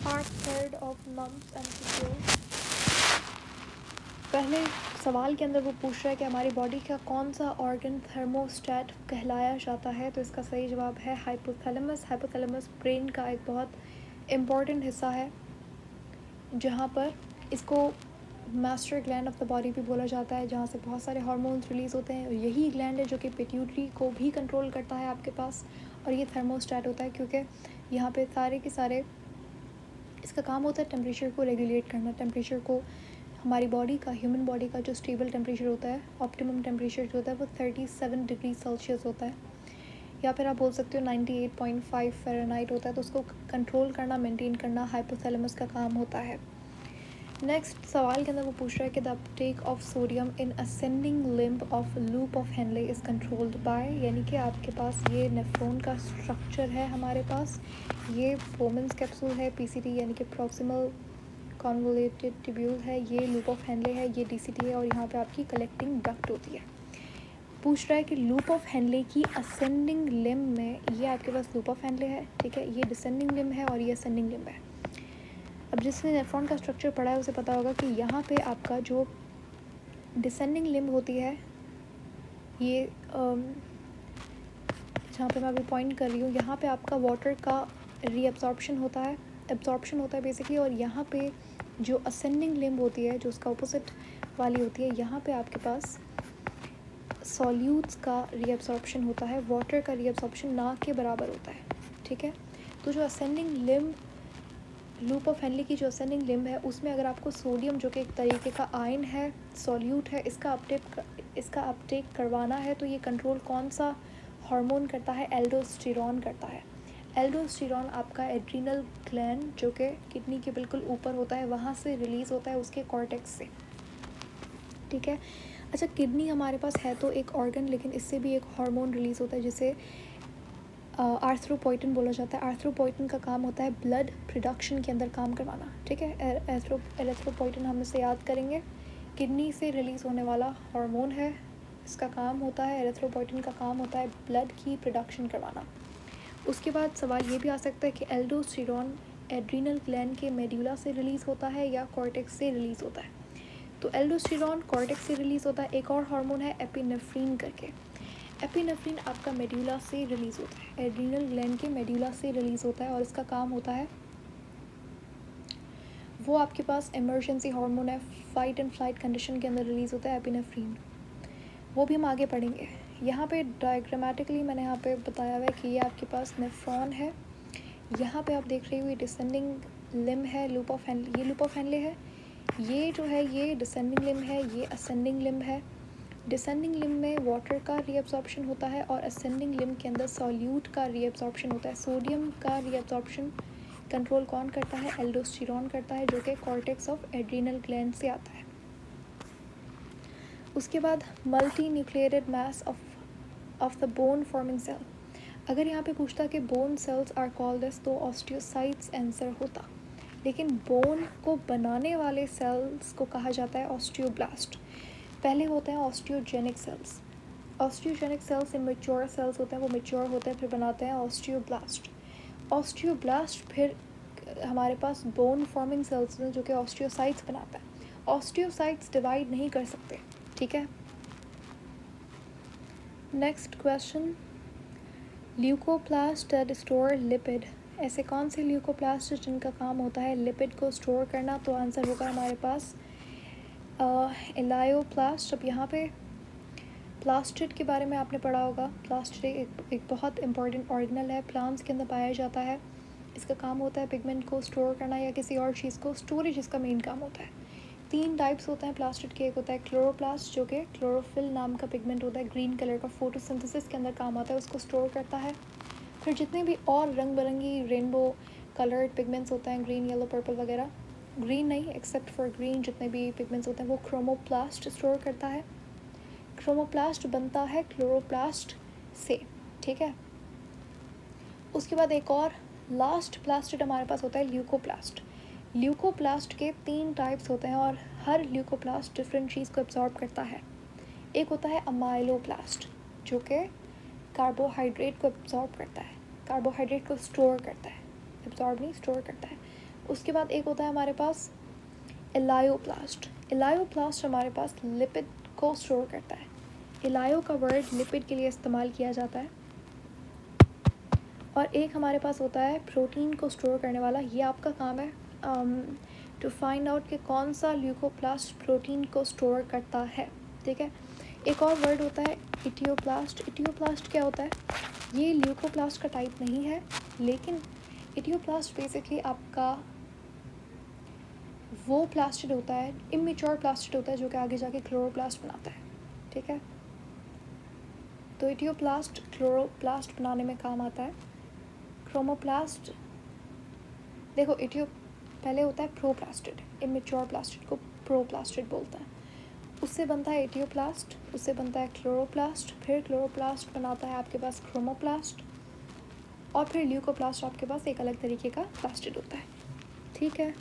Part third of mumps and picules. पहले सवाल के अंदर वो पूछ रहा है कि हमारी बॉडी का कौन सा ऑर्गन थर्मोस्टेट कहलाया जाता है, तो इसका सही जवाब है हाइपोथैलेमस। हाइपोथैलेमस ब्रेन का एक बहुत इम्पॉर्टेंट हिस्सा है जहाँ पर इसको master gland of the body भी बोला जाता है, जहाँ से बहुत सारे हार्मोन्स रिलीज़ होते हैं। यही ग्लैंड है जो कि पिट्यूटरी को भी कंट्रोल करता है आपके पास, और ये थर्मोस्टेट होता है क्योंकि यहाँ पे सारे के सारे इसका काम होता है टेम्परेचर को रेगुलेट करना। टेम्परेचर को हमारी बॉडी का, ह्यूमन बॉडी का जो स्टेबल टेम्परेचर होता है, ऑप्टिमम टेम्परेचर जो होता है वो 37 डिग्री सेल्सियस होता है, या फिर आप बोल सकते हो 98.5 फ़ारेनहाइट होता है। तो उसको कंट्रोल करना, मेंटेन करना हाइपोथैलेमस का काम होता है। नेक्स्ट सवाल के अंदर वो पूछ रहा है कि the Uptake of sodium in ascending limb of loop of Henle is controlled by, यानी कि आपके पास ये नेफ्रॉन का स्ट्रक्चर है हमारे पास, ये बोमेंस कैप्सूल है, पीसीटी यानी कि प्रॉक्सिमल कॉन्वोल्यूटेड ट्यूब्यूल है, ये लूप ऑफ हेनले है, ये डीसीटी है, और यहाँ पे आपकी कलेक्टिंग डक्ट होती है। पूछ रहा है कि लूप ऑफ हेनले की असेंडिंग लिम्ब में, ये आपके पास लूप ऑफ हेनले है, ठीक है, ये डिसेंडिंग लिम्ब है और ये असेंडिंग लिम्ब है। अब जिसने नेफ्रॉन का स्ट्रक्चर पढ़ा है उसे पता होगा कि यहाँ पे आपका जो डिसेंडिंग लिम्ब होती है, ये जहाँ पे मैं अभी पॉइंट कर रही हूँ, यहाँ पे आपका वाटर का रीअब्जॉर्प्शन होता है, एब्जॉर्प्शन होता है बेसिकली, और यहाँ पे जो असेंडिंग लिम्ब होती है, जो उसका अपोजिट वाली होती है, यहाँ पे आपके पास सॉल्यूट्स का रीअब्जॉर्प्शन होता है, वाटर का रीअब्जॉर्प्शन ना के बराबर होता है, ठीक है। तो जो ascending limb, loop of Henle की जो असेंडिंग लिम्ब है, उसमें अगर आपको सोडियम, जो कि एक तरीके का आयन है, सॉल्यूट है, इसका अपटेक करवाना है, तो ये कंट्रोल कौन सा हार्मोन करता है? एल्डोस्टेरॉन करता है। एल्डोस्टेरॉन आपका एड्रीनल ग्लैंड, जो कि किडनी के बिल्कुल ऊपर होता है, वहाँ से रिलीज़ होता है, उसके कॉर्टेक्स से, ठीक है। अच्छा, किडनी हमारे पास है तो एक ऑर्गन, लेकिन इससे भी एक हार्मोन रिलीज़ होता है जिसे आर्थ्रोपोइटिन बोला जाता है। आर्थ्रोपोइटिन का काम होता है ब्लड प्रोडक्शन के अंदर काम करवाना, ठीक है। एरिथ्रोपोइटिन हम इसे याद करेंगे, किडनी से रिलीज़ होने वाला हार्मोन है, इसका काम होता है, एरिथ्रोपोइटिन का काम होता है ब्लड की प्रोडक्शन करवाना। उसके बाद सवाल ये भी आ सकता है कि एल्डोस्टेरॉन एड्रीनल ग्लैंड के मेड्यूला से रिलीज़ होता है या कॉर्टेक्स से रिलीज़ होता है? तो एल्डोस्टेरॉन कॉर्टेक्स से रिलीज़ होता है। एक और हार्मोन है एपिनेफ्रीन करके, एपिनेफ्रीन आपका मेड्यूला से रिलीज़ होता है, एड्रीनल ग्लैंड के मेड्यूला से रिलीज़ होता है, और इसका काम होता है, वो आपके पास इमरजेंसी हार्मोन है, फाइट एंड फ्लाइट कंडीशन के अंदर रिलीज़ होता है एपिनेफ्रीन, वो भी हम आगे पढ़ेंगे। यहाँ पे डायग्रामेटिकली मैंने यहाँ पे बताया हुआ है कि ये आपके पास नेफ्रॉन है, यहाँ पे आप देख रहे हो ये डिसेंडिंग लिम्ब है, लूप ऑफ हेनले, ये लूप ऑफ हेनले है, ये जो है ये डिसेंडिंग लिम्ब है, ये असेंडिंग लिम्ब है। डिसेंडिंग लिम्ब में वाटर का रीअब्जॉर्प्शन होता है, और असेंडिंग लिम्ब के अंदर सॉल्यूट का रीअब्जॉर्प्शन होता है। सोडियम का रीअब्जॉर्प्शन कंट्रोल कौन करता है? एल्डोस्टेरॉन करता है, जो कि कॉर्टेक्स ऑफ एड्रीनल ग्लैंड से आता है। उसके बाद multi nucleated mass of the bone forming cell, अगर यहाँ पे पूछता कि bone cells are called as, तो ऑस्टियोसाइट्स आंसर होता, लेकिन बोन को बनाने वाले सेल्स को कहा जाता है ऑस्टियोब्लास्ट। पहले होते हैं osteogenic cells, osteogenic cells immature cells होते हैं, वो मेच्योर होते हैं, फिर बनाते हैं ऑस्टियोब्लास्ट। ऑस्टियोब्लास्ट फिर हमारे पास बोन फॉर्मिंग सेल्स हैं, जो कि ऑस्टियोसाइट्स बनाता है। ऑस्टियोसाइट्स डिवाइड नहीं कर सकते, ठीक है। Next question, leucoplast that store lipid, ऐसे कौन से ल्यूकोप्लास्ट जिनका काम होता है लिपिड को स्टोर करना? तो आंसर होगा हमारे पास एलायोप्लास्ट। अब यहाँ पे प्लास्टिड के बारे में आपने पढ़ा होगा। प्लास्टिड एक बहुत इंपॉर्टेंट ऑर्गेनल है, प्लांट्स के अंदर पाया जाता है, इसका काम होता है पिगमेंट को स्टोर करना या किसी और चीज़ को, स्टोरेज इसका मेन काम होता है। 3 टाइप्स होते हैं प्लास्टिड के, एक होता है क्लोरोप्लास्ट, जो कि क्लोरोफिल नाम का पिगमेंट होता है, ग्रीन कलर का, फोटोसिंथेसिस के अंदर काम आता है, उसको स्टोर करता है। फिर जितने भी और रंग बिरंगी रेनबो कलर्ड पिगमेंट्स होते हैं, ग्रीन, येलो, पर्पल वगैरह, ग्रीन नहीं एक्सेप्ट फॉर ग्रीन, जितने भी पिगमेंट्स होते हैं वो क्रोमोप्लास्ट स्टोर करता है। क्रोमोप्लास्ट बनता है क्लोरोप्लास्ट से, ठीक है। उसके बाद एक और लास्ट प्लास्टिड हमारे पास होता है ल्यूकोप्लास्ट। ल्यूकोप्लास्ट के 3 टाइप्स होते हैं, और हर ल्यूकोप्लास्ट डिफरेंट चीज़ को एब्जॉर्ब करता है। एक होता है अमाइलोप्लास्ट, जो कि कार्बोहाइड्रेट को एब्जॉर्ब करता है, कार्बोहाइड्रेट को स्टोर करता है, एब्जॉर्ब नहीं, स्टोर करता है। उसके बाद एक होता है हमारे पास एलायोप्लास्ट। एलायोप्लास्ट हमारे पास लिपिड को स्टोर करता है। एलायो का वर्ड लिपिड के लिए इस्तेमाल किया जाता है। और एक हमारे पास होता है प्रोटीन को स्टोर करने वाला। ये आपका काम है टू फाइंड आउट कि कौन सा ल्यूकोप्लास्ट प्रोटीन को स्टोर करता है, ठीक है। एक और वर्ड होता है इटियोप्लास्ट। इटियोप्लास्ट क्या होता है? ये ल्यूकोप्लास्ट का टाइप नहीं है, लेकिन इटियोप्लास्ट बेसिकली आपका वो प्लास्टिड होता है, इमेच्योर प्लास्टिड होता है, जो कि आगे जाके क्लोरोप्लास्ट बनाता है, ठीक है। तो इटियोप्लास्ट क्लोरोप्लास्ट बनाने में काम आता है। क्रोमोप्लास्ट, देखो इटियो पहले होता है प्रोप्लास्टिड, इमेच्योर प्लास्टिड को प्रोप्लास्टिड बोलता है। उससे बनता है एटियोप्लास्ट, उससे बनता है क्लोरोप्लास्ट, फिर क्लोरोप्लास्ट बनाता है आपके पास क्रोमोप्लास्ट, और फिर ल्यूकोप्लास्ट आपके पास एक अलग तरीके का प्लास्टिड होता है, ठीक है।